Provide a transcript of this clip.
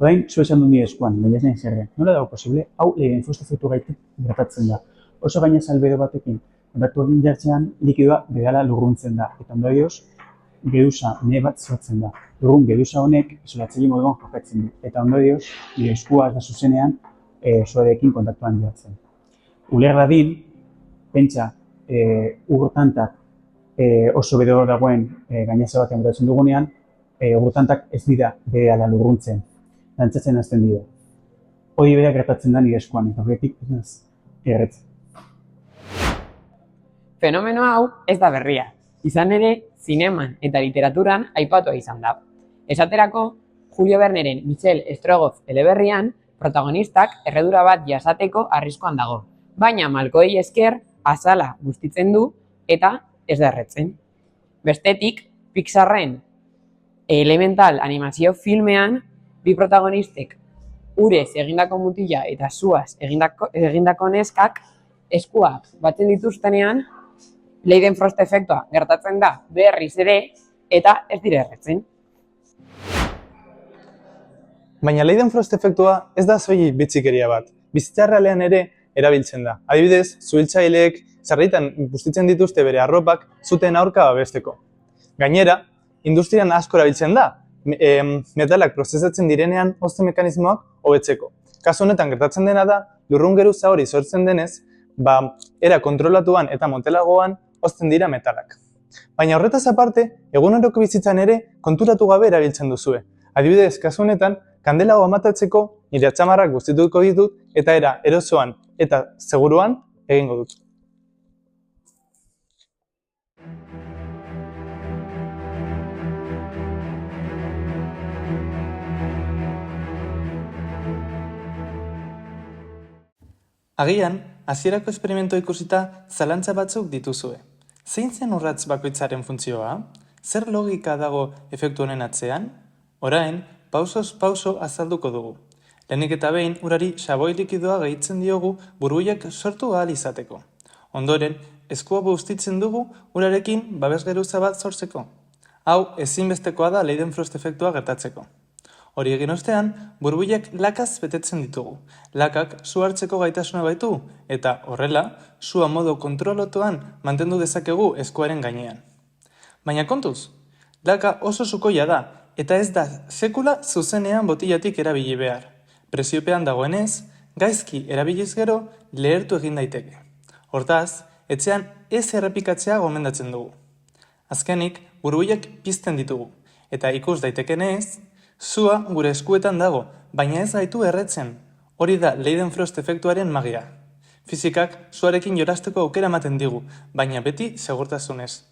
Orain, zu esan dut nire eskuan, baina ez nahi zerrean. Nola dago posible, hau Leidenfrost efektu gaitik gertatzen da. Oso gaina salbedo batekin, kontaktu egin jartzean, likidoa behala lurruntzen da. Eta ondorioz, geruza mehe bat sortzen da. Lurrun geruza honek isolatzaile moduan jokatzen du. Eta ondorioz, nire eskua ez da zuzenean zuarekin kontaktuan jartzen. Uler dadin, pentsa, ur-tantak oso bedo dagoen gainaze batean botatzen dugunean, ur-tantak ez dira behala lurruntzen. Dantzatzen hasten dira. Hori bera gertatzen da nire eskuan, eta horretik ez naz erretzen. Fenomeno hau ez da berria. Izan ere, zineman eta literaturan aipatua izan da. Esaterako, Julio Verneren Michel Strogoff eleberrian, protagonistak erredura bat jasateko arriskuan dago. Baina malkoei esker, azala bustitzen du eta ez da erretzen. Bestetik, Pixarren Elemental animazio filmean, bi protagonistek urez egindako mutila eta suaz egindako neskak eskuak batzen dituztenean, Leidenfrost efektua gertatzen da berriz ere eta ez dira erretzen. Baina Leidenfrost efektua ez da soilik bitxikeria bat. Bizitza errealean ere erabiltzen da. Adibidez, suhiltzaileek sarritan bustitzen dituzte bere arropak zuten aurka babesteko. Gainera, industrian asko erabiltzen da, metalak prozesatzen direnean hozte mekanismoak hobetzeko. Kasu honetan gertatzen dena da, lurrun geruza hori sortzen denez, era kontrolatuan eta motelagoan hozten dira metalak. Baina horretaz aparte, eguneroko bizitzan ere konturatu gabe erabiltzen duzue. Adibidez, kasu honetan, kandela amatatzeko nire atzamarrak guztituko ditut eta era erosoan eta seguruan egingo dut. Agian, hasierako esperimentoa ikusita zalantza batzuk dituzue. Zein zen urrats bakoitzaren funtzioa? Zer logika dago efektu honen atzean? Orain, pausoz pauso azalduko dugu. Lehenik eta behin, urari xaboi likidoa gehitzen diogu burbuilak sortu ahal izateko. Ondoren, eskua bustitzen dugu urarekin babes geruza bat sortzeko. Hau, ezinbestekoa da Leidenfrost efektua gertatzeko. Hori egin ostean, burbuilak lakaz betetzen ditugu. Lakak su hartzeko gaitasuna baitu, eta horrela, sua modu kontrolatuan mantendu dezakegu eskuaren gainean. Baina kontuz, laka oso sukoia da, eta ez da sekula zuzenean botilatik erabili behar. Presiopean dagoenez, gaizki erabiliz gero lehertu egin daiteke. Hortaz, etxean ez errepikatzea gomendatzen dugu. Azkenik, burbuilak pizten ditugu, eta ikus daitekenez, sua gure eskuetan dago, baina ez gaitu erretzen. Hori da Leidenfrost efektuaren magia. Fisikak suarekin jorasteko aukera ematen digu, baina beti segurtasunez.